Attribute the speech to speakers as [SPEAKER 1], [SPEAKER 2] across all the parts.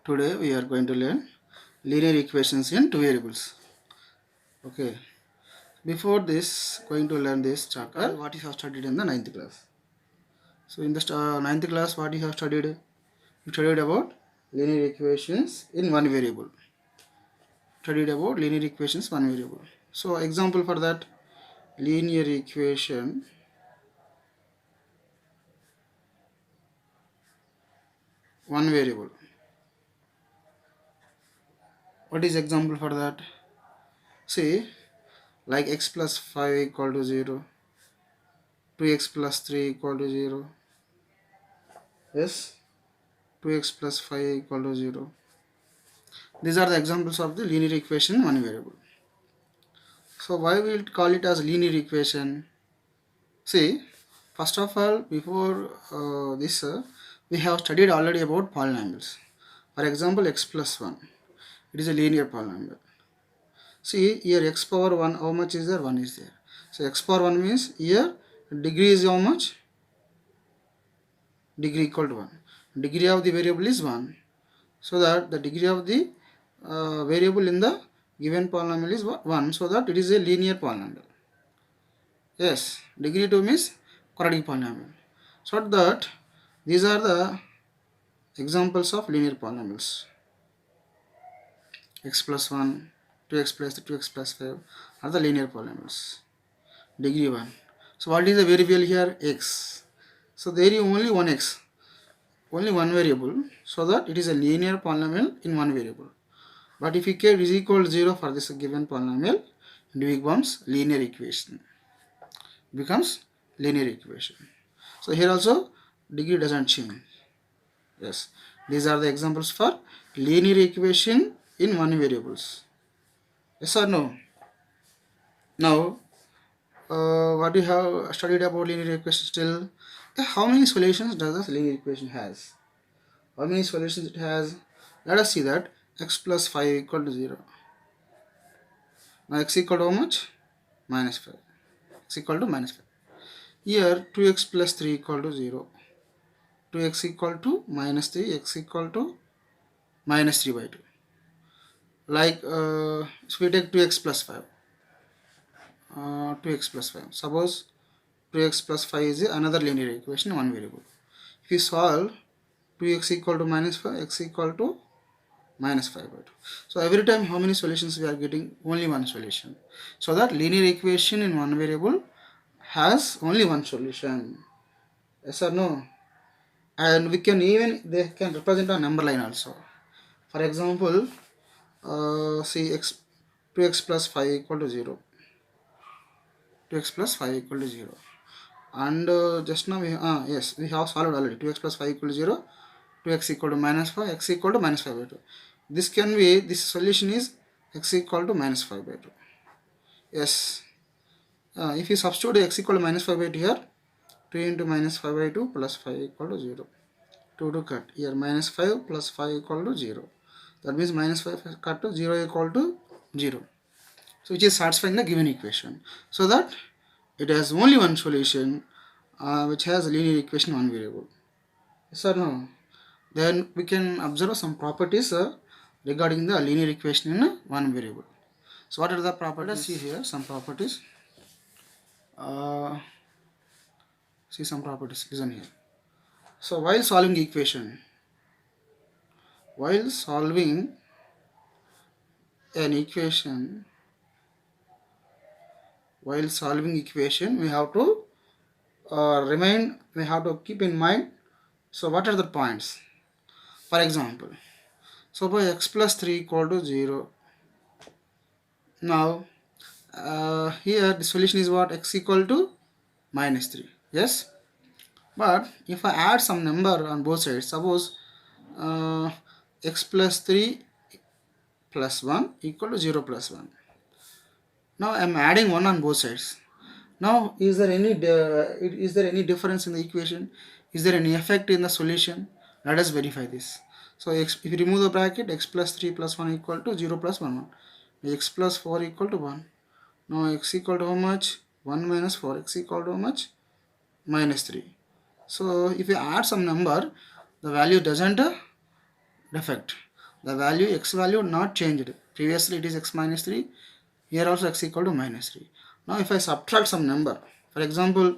[SPEAKER 1] Today we are going to learn linear equations in two variables. Okay. Before this, going to learn this chapter what you have studied in the 9th class. So in the 9th class, what you have studied? You studied about linear equations in one variable. Studied about linear equations one variable. So example for that, linear equation one variable. What is example for that? See, like x plus 5 equal to 0, 2x plus 3 equal to 0. Yes, 2x plus 5 equal to 0. These are the examples of the linear equation one variable. So why we will call it as linear equation? See, first of all, before this, we have studied already about polynomials. For example, x plus 1. It is a linear polynomial. See, here x power 1, how much is there? 1 is there. So x power 1 means here degree is how much? Degree equal to 1. Degree of the variable is 1. So that the degree of the variable in the given polynomial is 1, so that it is a linear polynomial. Yes, degree 2 means quadratic polynomial. So that these are the examples of linear polynomials. X plus 1, 2x plus 3, 2x plus 5 are the linear polynomials. Degree 1. So what is the variable here? X. So there is only one x, only one variable, so that it is a linear polynomial in one variable. But if k is equal to 0 for this given polynomial, it becomes linear equation. So here also degree doesn't change. Yes, these are the examples for linear equation in one variables. Yes or no? Now, what you have studied about linear equation still? How many solutions does this linear equation has? How many solutions it has? Let us see that x plus 5 equal to 0. Now x equal to how much? Minus 5. X equal to minus 5. Here 2x plus 3 equal to 0. 2x equal to minus 3, x equal to minus 3 by 2. Like so we take 2x plus 5. 2x plus 5. Suppose 2x plus 5 is another linear equation in one variable. If we solve 2x equal to minus 5, x equal to minus 5 by 2. So every time how many solutions we are getting? Only one solution. So that linear equation in one variable has only one solution. Yes or no? And we can even, they can represent a number line also. For example, see 2x plus 5 equal to 0. 2x plus 5 equal to 0. And just now we yes, we have solved already. 2x plus 5 equal to 0. 2x equal to minus 5, x equal to minus 5 by 2. This can be, this solution is x equal to minus 5 by 2. Yes. If you substitute x equal to minus 5 by 2 here, 2 into minus 5 by 2 plus 5 equal to 0. 2 to cut. Here minus 5 plus 5 equal to 0. That means minus 5 cut to 0 equal to 0. So which is satisfying the given equation. So that it has only one solution which has a linear equation one variable. Yes or no? Then we can observe some properties regarding the linear equation in one variable. So what are the properties? Let us see here some properties. See some properties. Listen here. So while solving equation, an equation, we have to we have to keep in mind. So what are the points? For example, suppose x plus 3 equal to 0. Now here the solution is what? X equal to minus 3. Yes, but if I add some number on both sides, suppose x plus 3 plus 1 equal to 0 plus 1. Now I am adding 1 on both sides. Now is there any difference in the equation? Is there any effect in the solution? Let us verify this. So if you remove the bracket, x plus 3 plus 1 equal to 0 plus 1. X plus 4 equal to 1. Now x equal to how much? 1 minus 4. X equal to how much? Minus 3. So if you add some number, the value doesn't defect. The value x value not changed. Previously it is x minus 3. Here also x equal to minus 3. Now if I subtract some number, for example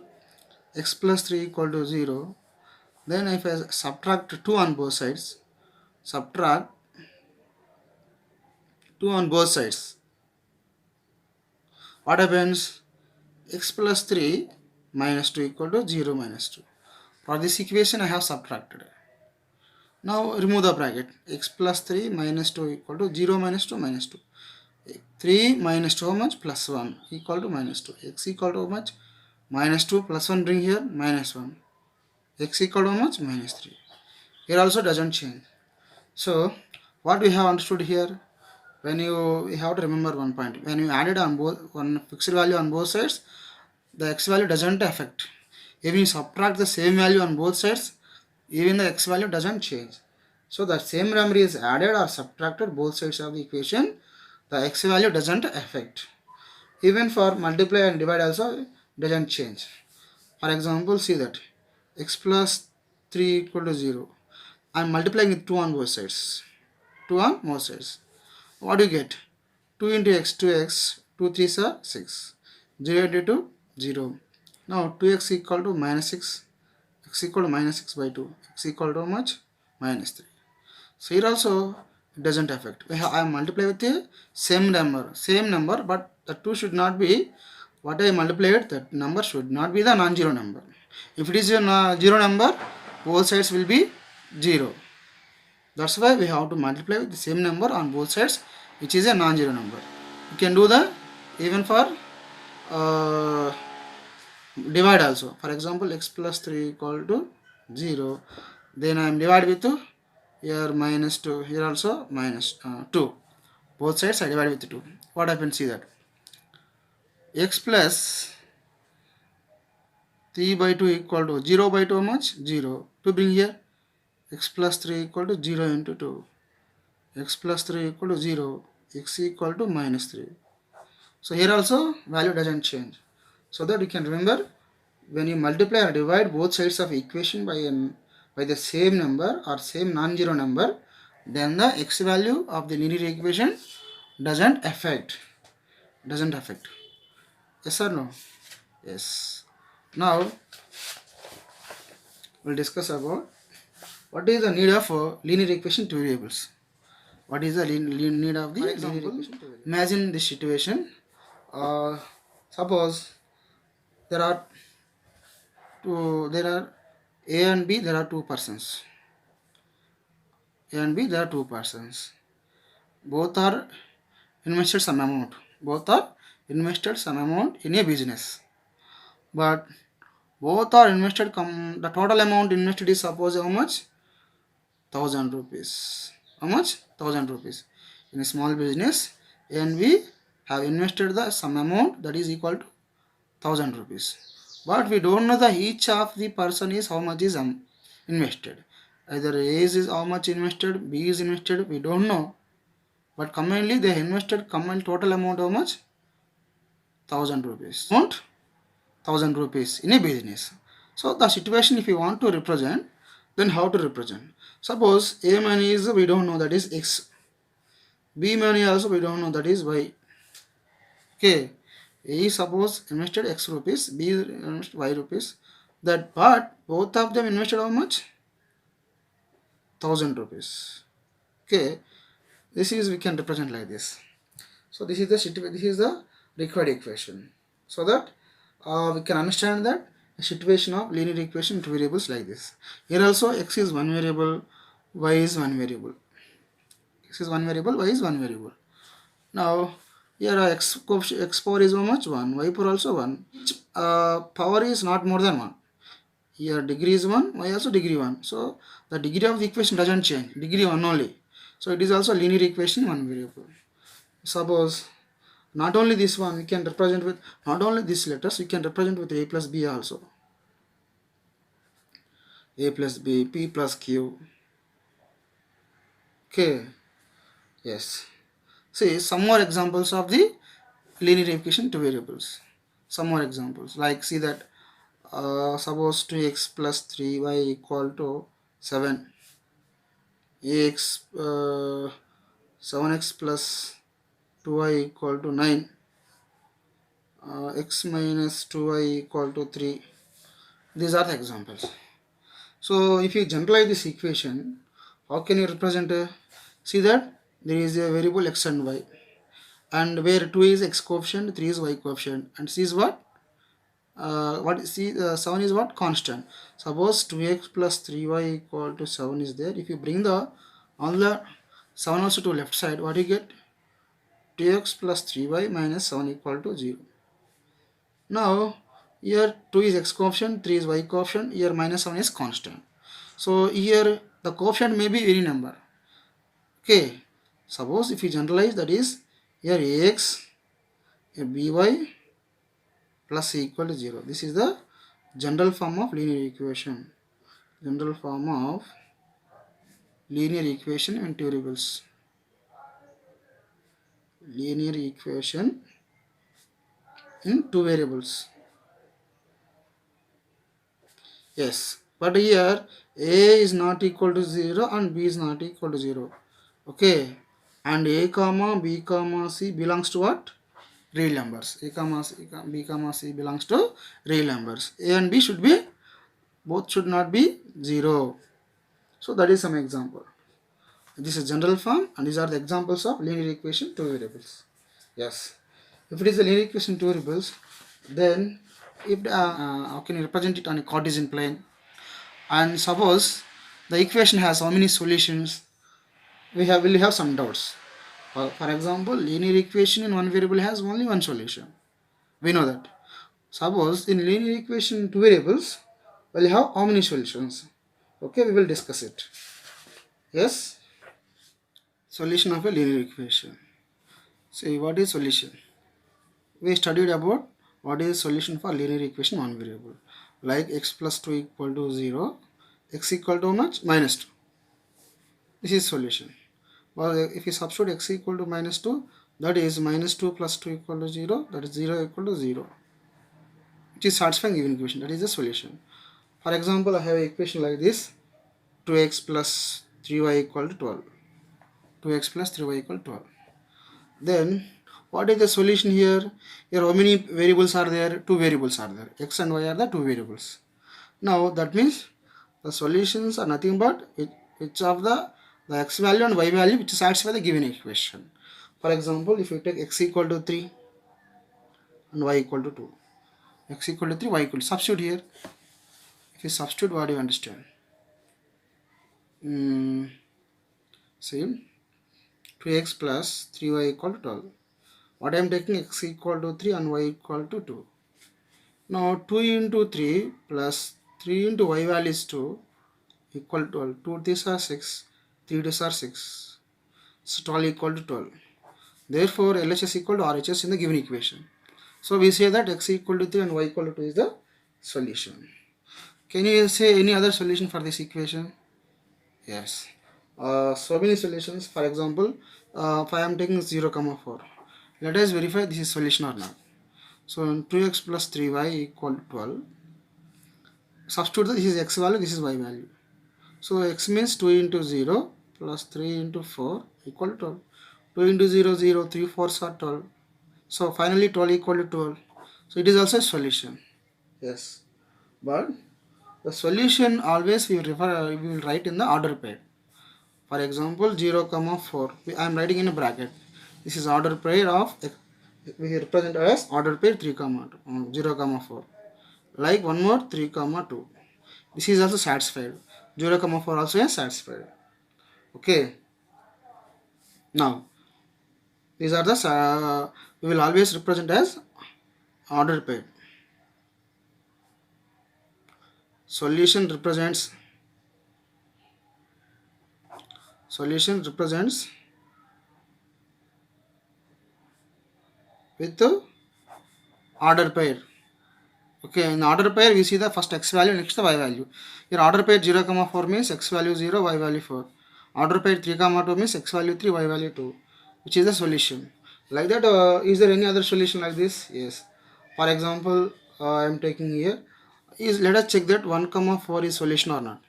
[SPEAKER 1] x plus 3 equal to 0, then if I subtract 2 on both sides, subtract 2 on both sides, what happens? X plus 3 minus 2 equal to 0 minus 2. For this equation I have subtracted. Now remove the bracket. X plus 3 minus 2 equal to 0 minus 2 minus 2. 3 minus 2 how much? Plus 1 equal to minus 2. X equal to how much? Minus 2 plus 1 bring here minus 1. X equal to how much? Minus 3. Here also doesn't change. So what we have understood here, when you have to remember one point, when you added on both one fixed value on both sides, the x value doesn't affect. If you subtract the same value on both sides, even the x value doesn't change. So the same number is added or subtracted both sides of the equation, the x value doesn't affect. Even for multiply and divide also doesn't change. For example, see that x plus 3 equal to 0. I am multiplying with 2 on both sides. 2 on both sides. What do you get? 2 into x, 2x, 2 3s are 6. 0 into 2, 0. Now 2x equal to minus 6. X equal to minus 6 by 2. X equal to how much? Minus 3. So here also it doesn't affect. I multiply with the same number, but the 2 should not be what I multiplied, that number should not be the non-zero number. If it is a zero number, both sides will be 0. That's why we have to multiply with the same number on both sides, which is a non-zero number. You can do the even for divide also. For example, x plus 3 equal to 0. Then I am divided with 2. Here minus 2. Here also minus 2. Both sides I divide with 2. What happens? See that x plus 3 by 2 equal to 0 by 2 how much? 0. To bring here x plus 3 equal to 0 into 2. X plus 3 equal to 0. X equal to minus 3. So here also value doesn't change. So that you can remember, when you multiply or divide both sides of equation by the same number or same non-zero number, then the x value of the linear equation doesn't affect. Yes or no? Yes. Now we'll discuss about what is the need of linear equation two variables. What is the need of the linear equation? Imagine this situation. Suppose there are A and B, there are two persons. A and B, there are two persons. Both are invested some amount. Both are invested some amount in a business. But both are invested, the total amount invested is suppose how much? 1000 rupees. How much? 1000 rupees. In a small business, A and B have invested the some amount that is equal to 1000 rupees. But we don't know the each of the person is how much is invested. Either A is how much invested, B is invested, we don't know. But combinedly they invested combined total amount how much? 1000 rupees. Amount 1000 rupees in a business. So the situation if you want to represent, then how to represent? Suppose A money is we don't know, that is X. B money also we don't know, that is Y. Okay. A suppose invested X rupees, B invested Y rupees. That but both of them invested how much? 1000 rupees. Okay. This is we can represent like this. So this is the required equation. So that we can understand that a situation of linear equation two variables like this. Here also x is one variable, y is one variable. X is one variable, y is one variable. Now here x power is how much? 1. Y power also 1. Power is not more than 1. Here degree is 1, y also degree 1. So the degree of the equation doesn't change. Degree 1 only. So it is also linear equation one variable. Suppose not only this one, we can represent with not only these letters, we can represent with a plus b also. A plus b, p plus q. Okay. Yes. See some more examples of the linear equation two variables. Some more examples like see that suppose 2x plus 3y equal to 7. ax 7x plus 2y equal to 9, x minus 2y equal to 3. These are the examples. So if you generalize this equation, how can you represent it? See that there is a variable x and y, and where 2 is x coefficient, 3 is y coefficient, and c is what? C 7 is what? Constant. Suppose 2x plus 3y equal to 7 is there. If you bring the all the 7 also to left side, what you get? 2x plus 3y minus 7 equal to 0. Now here 2 is x coefficient, 3 is y coefficient, here minus 7 is constant. So here the coefficient may be any number. Okay, suppose if you generalize, that is here ax, a by plus c equal to 0. This is the general form of linear equation. General form of linear equation in two variables. Linear equation in two variables. Yes, but here a is not equal to 0 and b is not equal to 0. Okay, and a comma b comma c belongs to what? Real numbers. A comma c, b comma c belongs to real numbers. A and b should be, both should not be 0. So that is some example. This is general form, and these are the examples of linear equation two variables. Yes, if it is a linear equation two variables, then if how can you represent it on a Cartesian plane? And suppose the equation has how many solutions, will have some doubts. For example, linear equation in one variable has only one solution. We know that. Suppose in linear equation two variables, will have how many solutions? Okay, we will discuss it. Yes, solution of a linear equation. See, what is solution? We studied about what is solution for linear equation one variable, like x plus 2 equal to 0, x equal to how much? Minus 2. This is solution. Well, if you substitute x equal to minus 2, that is minus 2 plus 2 equal to 0, that is 0 equal to 0, which is satisfying given equation. That is the solution. For example, I have an equation like this: 2x plus 3y equal to 12. 2x plus 3y equal to 12. Then what is the solution here? Here how many variables are there? Two variables are there. X and y are the two variables. Now that means the solutions are nothing but which of the x value and y value which satisfy the given equation. For example, if you take x equal to 3 and y equal to 2. X equal to 3, y equal to, substitute here. If you substitute, what do you understand? See, 2x plus 3y equal to 12. What I am taking, x equal to 3 and y equal to 2. Now 2 into 3 plus 3 into y value is 2 equal to 12. 2 these are 6, 3 these are 6. So 12 equal to 12. Therefore LHS equal to RHS in the given equation. So we say that x equal to 3 and y equal to 2 is the solution. Can you say any other solution for this equation? Yes. So many solutions. For example, if I am taking 0, 4. Let us verify this is solution or not. So 2x plus 3y equal to 12. Substitute this is x value, this is y value. So x means 2 into 0 plus 3 into 4 equal to 12. 2 into 0, 0, 3 4s are 12. So finally 12 equal to 12. So it is also a solution. Yes. But the solution always we will write in the order pair. For example, 0, 4. I am writing in a bracket. This is order pair of, we represent as order pair 3, 2, 0, 4. Like one more 3, 2. This is also satisfied. 0, 4 also is satisfied. Okay. Now, these are the, we will always represent as order pair. Solution represents with the order pair. Okay, in order pair we see the first x value, next the y value. Here order pair 0, 4 means x value 0, y value 4. Order pair 3, 2 means x value 3, y value 2, which is the solution. Like that, is there any other solution like this? Yes. For example, I am taking here, let us check that 1, 4 is solution or not.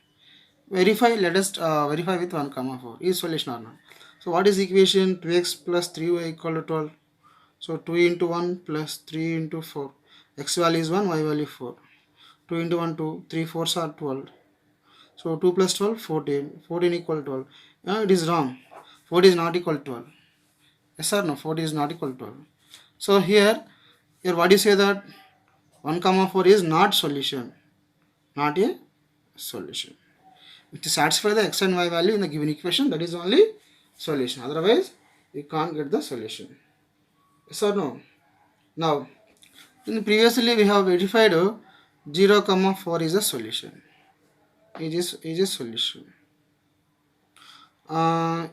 [SPEAKER 1] Verify, let us verify with 1 comma 4 is solution or not. So what is equation? 2x plus 3y equal to 12. So 2 into 1 plus 3 into 4. X value is 1, y value 4. 2 into 1, 2. 3 fours are 12. So 2 plus 12, 14. 14 equal to 12. It is wrong. 40 is not equal to 12. Yes or no? 40 is not equal to 12. So here what do you say that 1 comma 4 is not solution. Not a solution. To satisfy the x and y value in the given equation, that is only solution. Otherwise, you can't get the solution. Yes or no? Now, previously we have verified 0 comma 4 is a solution. Is a solution.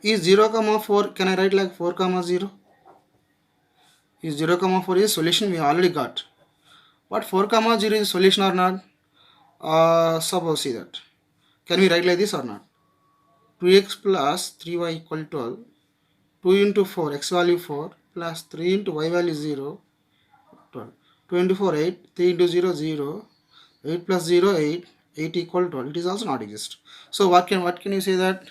[SPEAKER 1] Is 0 comma 4, can I write like 4 comma 0? Is 0 comma 4 is a solution we already got. But 4 comma 0 is a solution or not? Suppose see that. Can we write like this or not? 2x plus 3y equal to 12. 2 into 4, x value 4 plus 3 into y value 0, 12. 2 into 4, 8. 3 into 0, 0. 8 plus 0, 8. 8 equal to 12. It is also not exist. So what can you say that?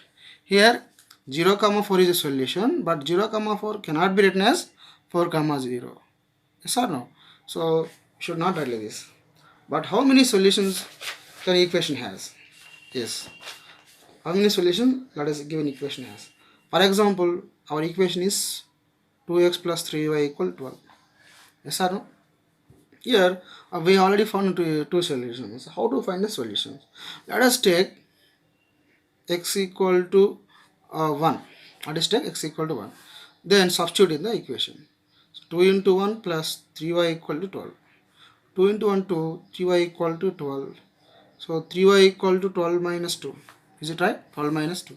[SPEAKER 1] Here 0 comma 4 is a solution, but 0 comma 4 cannot be written as 4 comma 0. Yes or no? So should not write like this. But how many solutions can equation has? Yes. How many solutions let us give an equation has? For example, our equation is 2x plus 3y equal 12. Yes or no? Here we already found two solutions. How to find the solutions? Let us take x equal to 1. Let us take x equal to 1. Then substitute in the equation. So 2 into 1 plus 3y equal to 12. 2 into 1, 2. 3y equal to 12. So 3y equal to 12 minus 2. Is it right? 12 minus 2.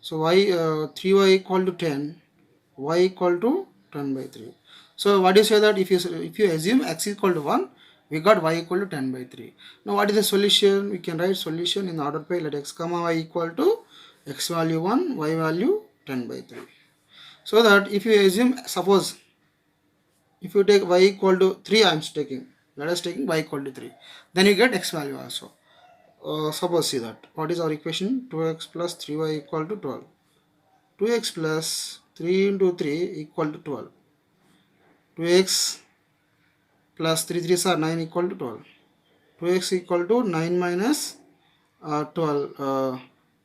[SPEAKER 1] So 3y equal to 10. Y equal to 10 by 3. So what do you say that if you assume x equal to 1, we got y equal to 10 by 3. Now what is the solution? We can write solution in the order by let x comma y equal to x value 1, y value 10 by 3. So that if you assume, suppose if you take y equal to 3, I am taking, let us taking y equal to 3, then you get x value also. Suppose see that what is our equation? 2x plus 3y equal to 12. 2x plus 3 into 3 equal to 12. 2x plus 3 3s are 9 equal to 12. 2x equal to 9 minus 12.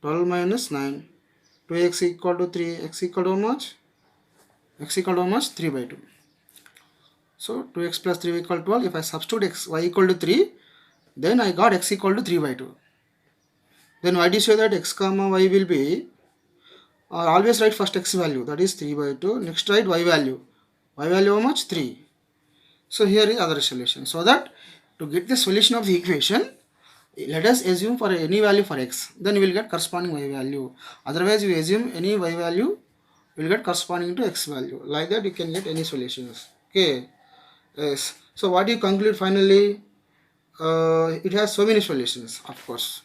[SPEAKER 1] 12 minus 9. 2x equal to 3. X equal to how much? X equal to how much? 3 by 2. So 2x plus 3 equal to 12. If I substitute x y equal to 3, then I got x equal to 3 by 2. Then why do you say that x comma y will be? Always write first x value, that is 3 by 2. Next write y value. Y value how much? 3. So here is other solution. So that to get the solution of the equation, let us assume for any value for x, then we will get corresponding y value. Otherwise, we assume any y value will get corresponding to x value. Like that, you can get any solutions. Okay. Yes. So what do you conclude finally? It has so many solutions, of course.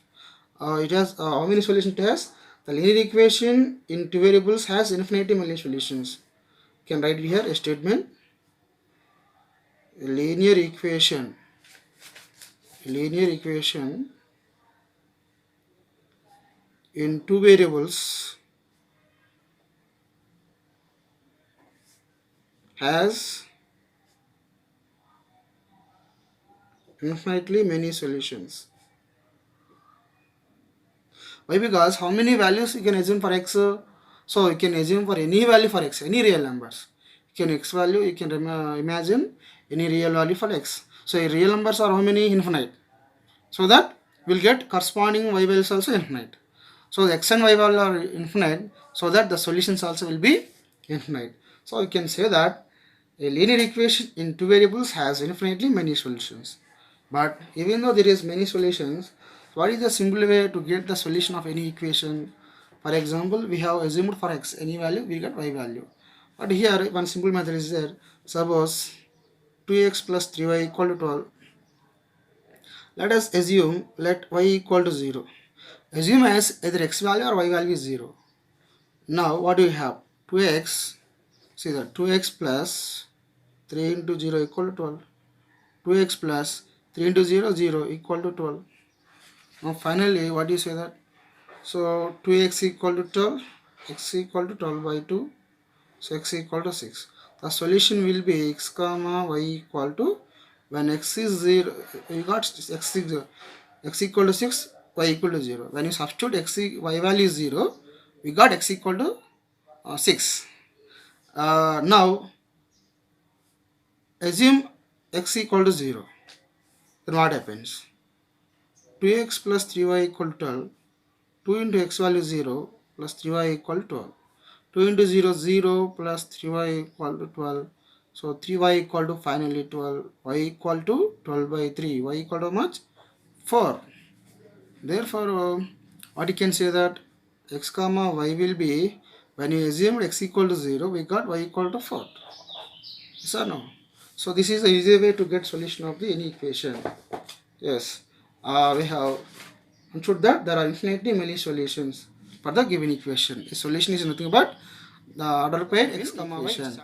[SPEAKER 1] It has how many solutions it has? The linear equation in two variables has infinitely many solutions. You can write here a statement. A linear equation in two variables has infinitely many solutions. Why? Because how many values you can assume for x? So you can assume for any value for x, any real numbers. You can x value, you can imagine any real value for x. So real numbers are how many? Infinite. So that we'll get corresponding y values also infinite. So the x and y values are infinite, so that the solutions also will be infinite. So you can say that a linear equation in two variables has infinitely many solutions. But even though there is many solutions, what is the simple way to get the solution of any equation? For example, we have assumed for x any value, we get y value. But here one simple method is there. Suppose 2x plus 3y equal to 12. Let us assume let y equal to 0. Assume as either x value or y value is 0. Now what do we have? 2x, see that 2x plus 3 into 0 equal to 12. 2x plus 3 into 0, 0 equal to 12. Now finally what do you say that? So 2x equal to 12, x equal to 12 by 2, so x equal to 6. The solution will be x comma y equal to, when x is 0, you got x is x equal to 6, y equal to 0. When you substitute y value is 0, we got x equal to 6. Now assume x equal to 0. Then what happens? 2x plus 3y equal to 12. 2 into x value 0 plus 3y equal to 12. 2 into 0 0 plus 3y equal to 12. So 3y equal to finally 12. Y equal to 12 by 3. Y equal to how much? 4. Therefore, what you can say that x comma y will be, when you assume x equal to 0, we got y equal to 4. Yes or no? So this is the easy way to get solution of the any equation. Yes, we have understood that there are infinitely many solutions for the given equation. The solution is nothing but the order pair x comma y equation.